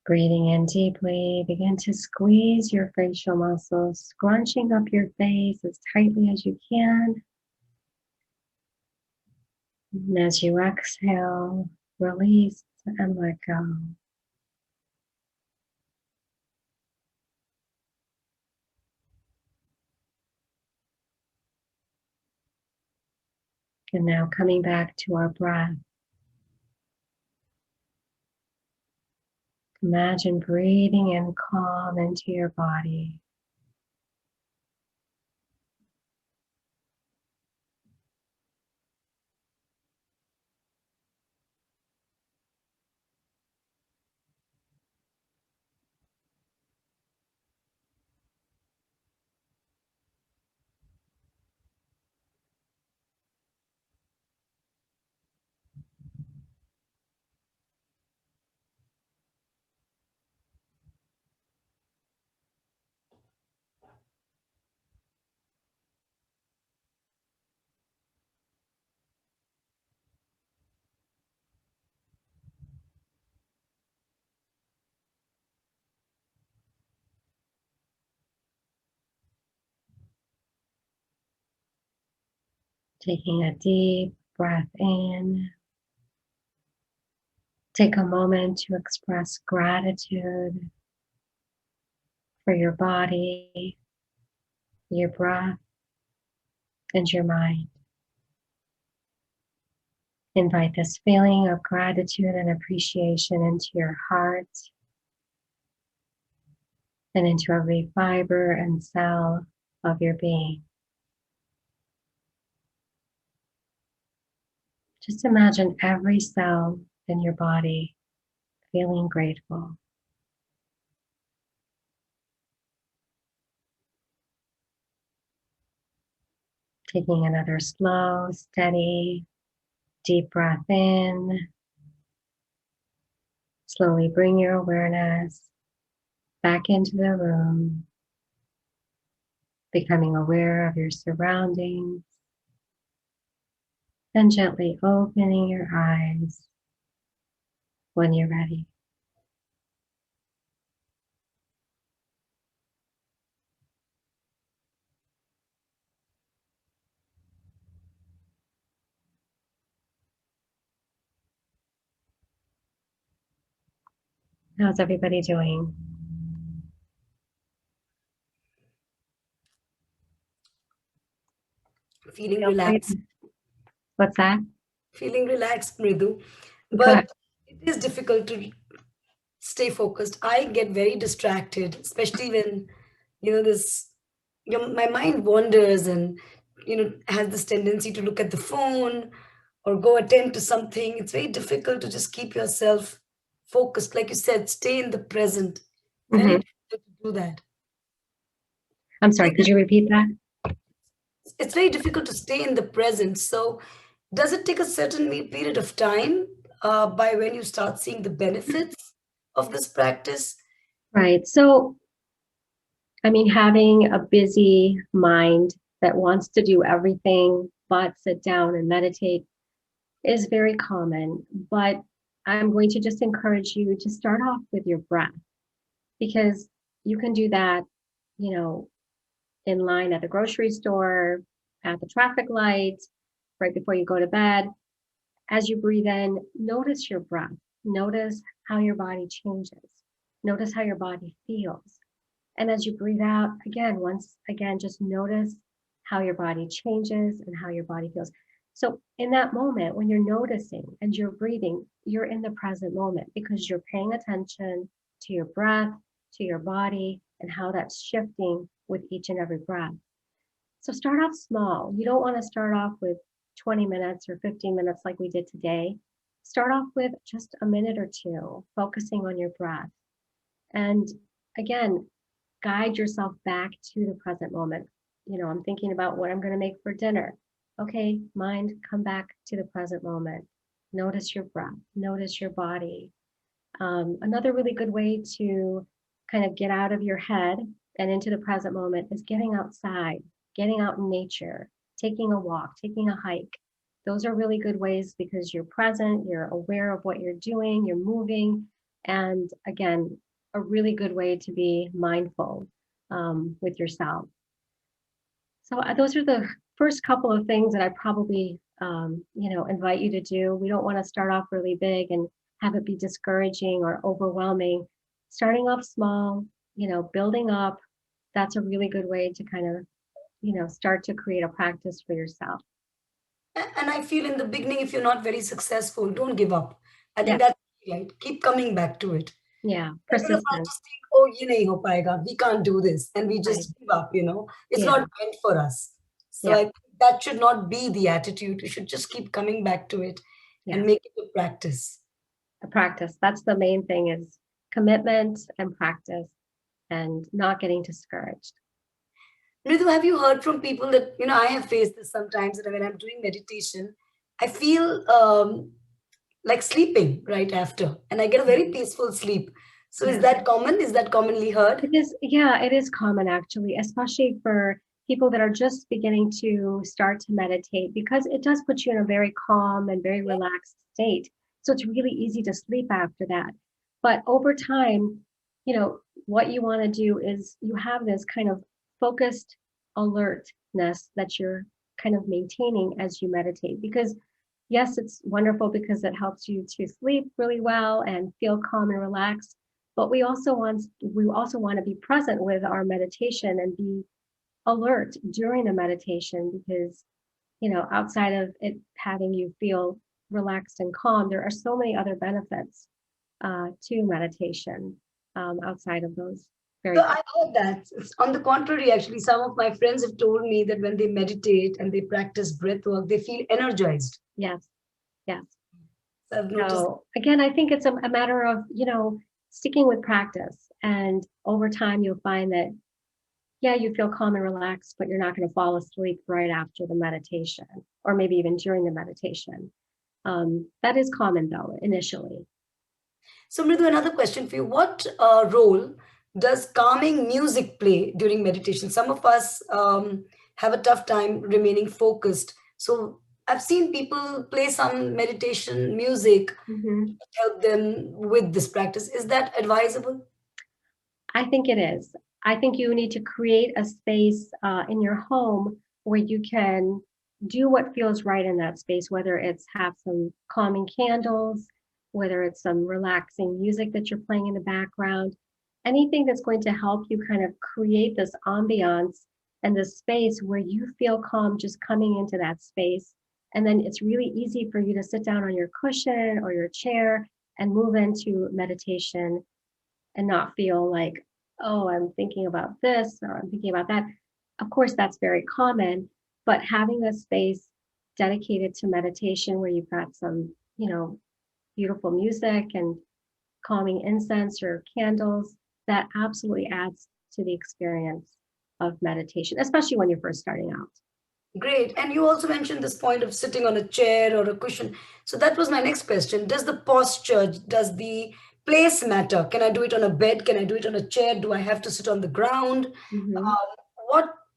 Breathing in deeply, begin to squeeze your facial muscles, scrunching up your face as tightly as you can. And as you exhale, release and let go. And now coming back to our breath. Imagine breathing in calm into your body. Taking a deep breath in. Take a moment to express gratitude for your body, your breath, and your mind. Invite this feeling of gratitude and appreciation into your heart and into every fiber and cell of your being. Just imagine every cell in your body feeling grateful. Taking another slow, steady, deep breath in. Slowly bring your awareness back into the room, becoming aware of your surroundings, and gently opening your eyes when you're ready. How's everybody doing? Feeling Feel free. relaxed. What's that? Feeling relaxed, Mridu. Good. But it is difficult to stay focused. I get very distracted, especially when, this, my mind wanders and, has this tendency to look at the phone or go attend to something. It's very difficult to just keep yourself focused. Like you said, stay in the present. Very Mhm. difficult to do that. I'm sorry, could you repeat that? It's very difficult to stay in the present. So, does it take a certain period of time by when you start seeing the benefits of this practice? Right. So, I mean, having a busy mind that wants to do everything but sit down and meditate is very common. But I'm going to just encourage you to start off with your breath because you can do that, you know, in line at the grocery store, at the traffic light, right before you go to bed. As you breathe in, notice your breath. Notice how your body changes. Notice how your body feels. And as you breathe out, again, once again, just notice how your body changes and how your body feels. So, in that moment, when you're noticing and you're breathing, you're in the present moment because you're paying attention to your breath, to your body, and how that's shifting with each and every breath. So start off small. You don't want to start off with 20 minutes or 15 minutes like we did today. Start off with just a minute or two, focusing on your breath. And again, guide yourself back to the present moment. I'm thinking about what I'm going to make for dinner. Okay, mind, come back to the present moment. Notice your breath, notice your body. Another really good way to kind of get out of your head and into the present moment is getting outside, getting out in nature, taking a walk, taking a hike. Those are really good ways because you're present, you're aware of what you're doing, you're moving. And again, a really good way to be mindful with yourself. So those are the first couple of things that I probably, invite you to do. We don't want to start off really big and have it be discouraging or overwhelming. Starting off small, building up, that's a really good way to kind of, start to create a practice for yourself. And I feel in the beginning, if you're not very successful, don't give up. I Yeah, think that's right. Keep coming back to it. yeah, A lot of us persistence, just think, oh, ye nahi ho payega. We can't do this. And we right? just give up. It's Yeah, not meant for us. So yeah, I think that should not be the attitude. You should just keep coming back to it and yes. make it a practice. A practice. That's the main thing is commitment and practice and not getting discouraged. Mridu, have you heard from people that, I have faced this sometimes that when I'm doing meditation, I feel like sleeping right after, and I get a very peaceful sleep. So is Yeah. that common? Is that commonly heard? It is, yeah, it is common actually, especially for people that are just beginning to start to meditate because it does put you in a very calm and very relaxed state. So it's really easy to sleep after that. But over time, what you want to do is you have this kind of focused alertness that you're kind of maintaining as you meditate. Because yes, it's wonderful because it helps you to sleep really well and feel calm and relaxed. But we also want to be present with our meditation and be alert during the meditation, because outside of it having you feel relaxed and calm, there are so many other benefits to meditation outside of those very. So I heard that. On the contrary, actually, some of my friends have told me that when they meditate and they practice breath work, they feel energized. Yes, yes. So I've noticed. So again, I think it's a matter of sticking with practice, and over time you'll find that yeah, you feel calm and relaxed, but you're not going to fall asleep right after the meditation, or maybe even during the meditation. That is common though initially. So, Mridu, another question for you. What role does calming music play during meditation? Some of us have a tough time remaining focused. So, I've seen people play some meditation music Mm-hmm. to help them with this practice. Is that advisable? I think it is. I think you need to create a space in your home where you can do what feels right in that space, whether it's have some calming candles, whether it's some relaxing music that you're playing in the background, anything that's going to help you kind of create this ambiance and this space where you feel calm just coming into that space. And then it's really easy for you to sit down on your cushion or your chair and move into meditation and not feel like, oh, I'm thinking about this or I'm thinking about that. Of course, that's very common, but having a space dedicated to meditation where you've got some, beautiful music and calming incense or candles, that absolutely adds to the experience of meditation, especially when you're first starting out. Great. And you also mentioned this point of sitting on a chair or a cushion. So that was my next question. Does the posture, does the place matter? Can I do it on a bed? Can I do it on a chair? Do I have to sit on the ground? Mhm.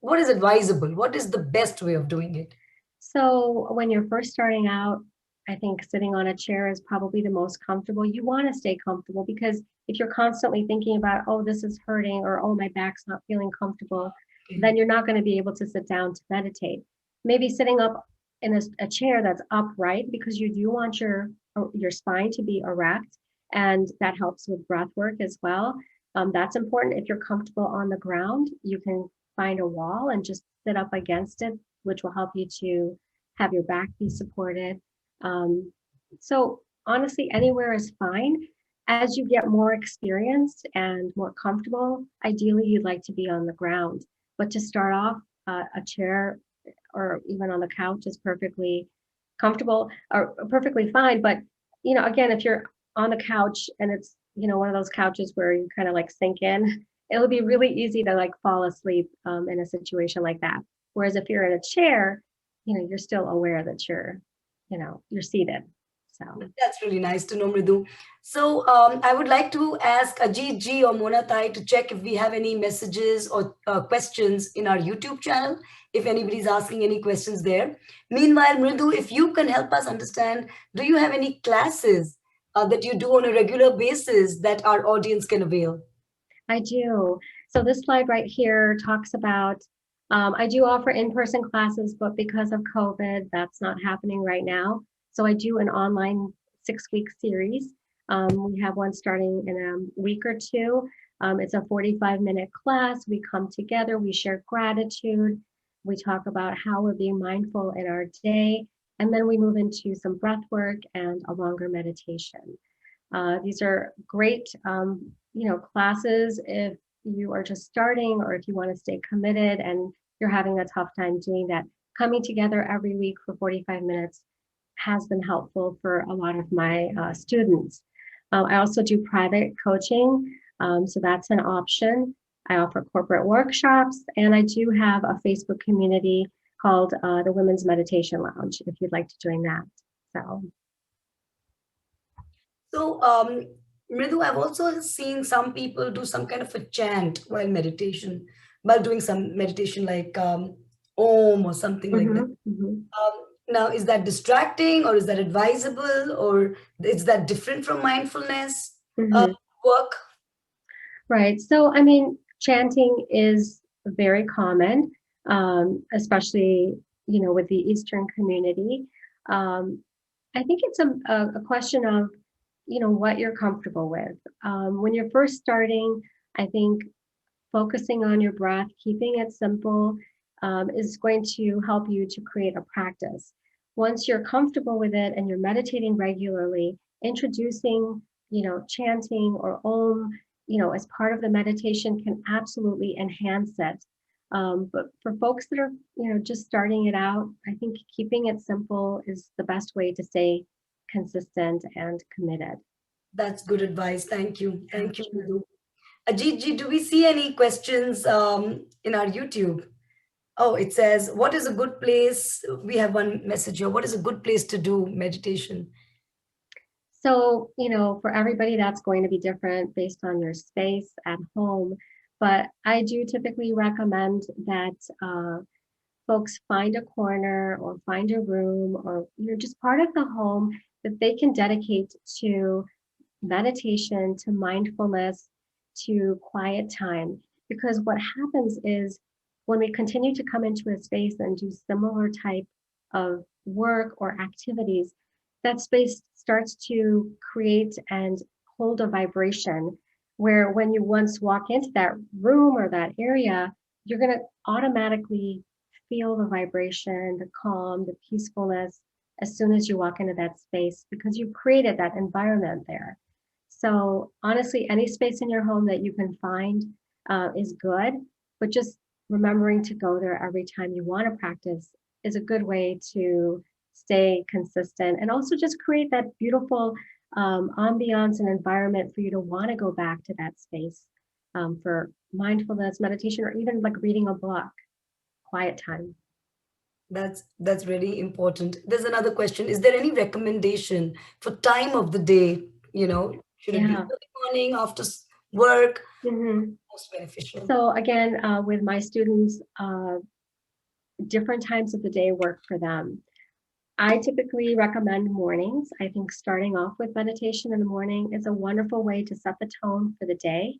What is advisable? What is the best way of doing it? So when you're first starting out, I think sitting on a chair is probably the most comfortable. You want to stay comfortable because if you're constantly thinking about, oh, this is hurting or oh, my back's not feeling comfortable, then you're not going to be able to sit down to meditate. Maybe sitting up in a chair that's upright because you do want your spine to be erect, and that helps with breath work as well. That's important. If you're comfortable on the ground, you can find a wall and just sit up against it, which will help you to have your back be supported. So honestly, anywhere is fine. As you get more experienced and more comfortable, ideally you'd like to be on the ground. But to start off, a chair or even on the couch is perfectly comfortable or perfectly fine. But again, if you're on the couch and it's one of those couches where you kind of like sink in, it'll be really easy to like fall asleep in a situation like that. Whereas if you're in a chair, you're still aware that you're seated. So That's really nice to know, Mridu. So I would like to ask Ajit ji or Mona Tai to check if we have any messages or questions in our YouTube channel, if anybody's asking any questions there. Meanwhile, Mridu, if you can help us understand, do you have any classes that you do on a regular basis that our audience can avail? I do. So this slide right here talks about, I do offer in-person classes, but because of COVID, that's not happening right now. So I do an online 6-week series. We have one starting in a week or two. It's a 45-minute class. We come together, we share gratitude. We talk about how we're being mindful in our day. And then we move into some breath work and a longer meditation. These are great, classes if you are just starting or if you want to stay committed and you're having a tough time doing that. Coming together every week for 45 minutes has been helpful for a lot of my students. I also do private coaching, so that's an option. I offer corporate workshops, and I do have a Facebook community called the Women's Meditation Lounge, if you'd like to join that. So, Mridu, I've also seen some people do some kind of a chant while doing some meditation like Om or something like that. Now, is that distracting or is that advisable or is that different from mindfulness work? Right. So, I mean, chanting is very common, especially, with the Eastern community. I think it's a question of, what you're comfortable with. When you're first starting, I think focusing on your breath, keeping it simple, is going to help you to create a practice. Once you're comfortable with it and you're meditating regularly, introducing, chanting or om, as part of the meditation can absolutely enhance it. But for folks that are, just starting it out, I think keeping it simple is the best way to stay consistent and committed. That's good advice. Thank you. Thank you, Sure. Mridu. Ajit, do we see any questions in our YouTube? Oh, it says, what is a good place? We have one message here. What is a good place to do meditation? So, for everybody, that's going to be different based on your space at home. But I do typically recommend that folks find a corner or find a room or, just part of the home that they can dedicate to meditation, to mindfulness, to quiet time. Because what happens is when we continue to come into a space and do similar type of work or activities, that space starts to create and hold a vibration where when you once walk into that room or that area, you're going to automatically feel the vibration, the calm, the peacefulness as soon as you walk into that space because you've created that environment there. So honestly, any space in your home that you can find is good, but just remembering to go there every time you want to practice is a good way to stay consistent and also just create that beautiful ambiance and environment for you to want to go back to that space for mindfulness, meditation, or even like reading a book, quiet time. That's really important. There's another question. Is there any recommendation for time of the day? Should it be Yeah. early morning, after work? Mm-hmm. Most beneficial. So again, with my students, different times of the day work for them. I typically recommend mornings. I think starting off with meditation in the morning is a wonderful way to set the tone for the day.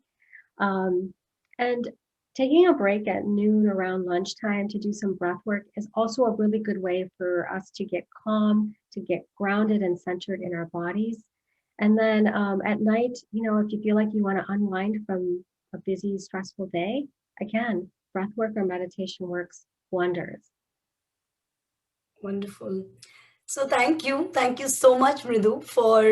And taking a break at noon around lunchtime to do some breath work is also a really good way for us to get calm, to get grounded and centered in our bodies. And then at night, if you feel like you want to unwind from a busy, stressful day, again, breath work or meditation works wonders. Wonderful. So thank you. Thank you so much, Mridu, for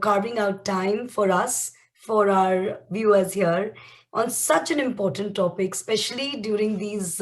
carving out time for us, for our viewers here on such an important topic, especially during these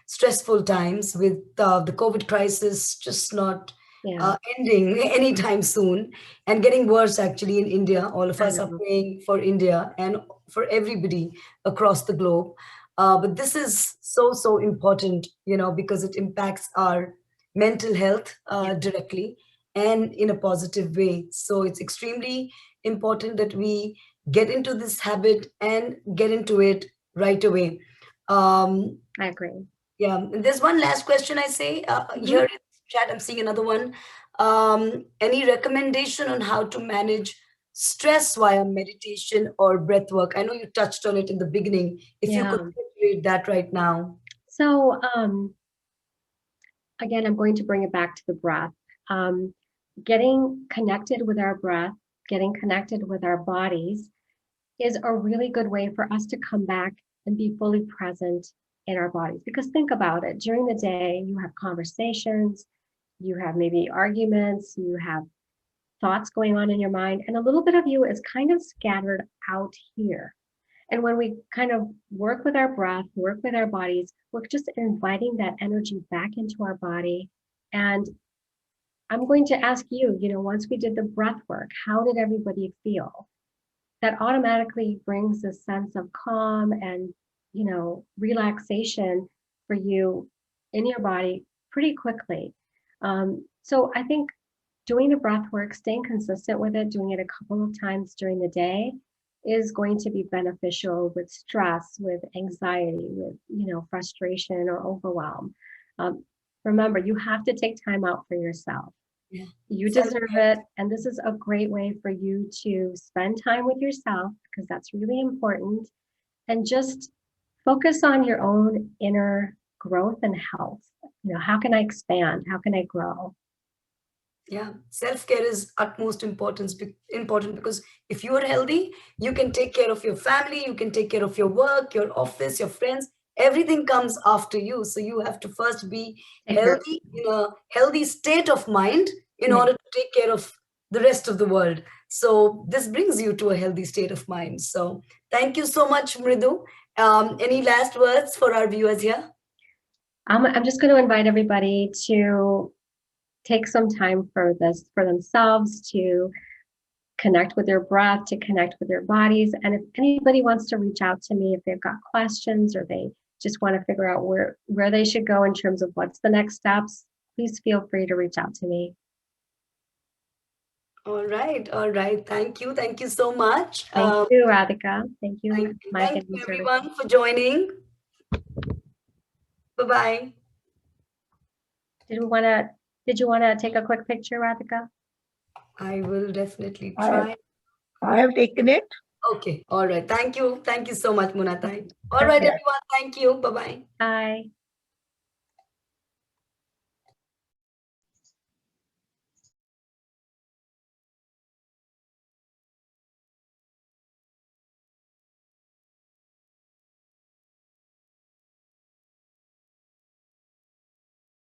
stressful times with the COVID crisis just not Yeah, ending anytime soon and getting worse actually in India. All of I us are know. praying for India and for everybody across the globe. But this is so, so important, because it impacts our mental health Yeah, directly and in a positive way. So it's extremely important that we get into this habit and get into it right away. Um, I agree. yeah, and there's one last question I say here Mhm. in chat. I'm seeing another one. Any recommendation on how to manage stress via meditation or breath work? I know you touched on it in the beginning. If you could Yeah. reiterate that right now. So again, I'm going to bring it back to the breath. Um, Getting connected with our breath, getting connected with our bodies is a really good way for us to come back and be fully present in our bodies. Because think about it, during the day, you have conversations, you have maybe arguments, you have thoughts going on in your mind, and a little bit of you is kind of scattered out here. And when we kind of work with our breath, work with our bodies, we're just inviting that energy back into our body. And I'm going to ask you, once we did the breath work, how did everybody feel? That automatically brings a sense of calm and, relaxation for you in your body pretty quickly. So I think doing the breath work, staying consistent with it, doing it a couple of times during the day is going to be beneficial with stress, with anxiety, with, frustration or overwhelm. Um, Remember, you have to take time out for yourself. Yeah. You deserve Self-care. it. And this is a great way for you to spend time with yourself because that's really important. And just focus on your own inner growth and health. how can I expand? How can I grow? Yeah, self-care is utmost important because if you are healthy, you can take care of your family, you can take care of your work, your office, your friends. Everything comes after you. So you have to first be Take care. healthy, in a healthy state of mind in Yeah. order to take care of the rest of the world. So this brings you to a healthy state of mind. So thank you so much, Mridu. Any last words for our viewers here? I'm just going to invite everybody to take some time for this, for themselves, to connect with their breath, to connect with their bodies. And if anybody wants to reach out to me, if they've got questions or they just want to figure out where they should go in terms of what's the next steps, please feel free to reach out to me. All right, all right. Thank you so much. Thank you, Radhika. Thank you, Thank you. Mike Thank and you, Service. everyone, for joining. Bye-bye. Did you want to take a quick picture, Radhika? I will definitely I have, try. I have taken it. Okay. All right. Thank you. Thank you so much, Munatai. All right, Okay. everyone. Thank you. Bye-bye. Bye.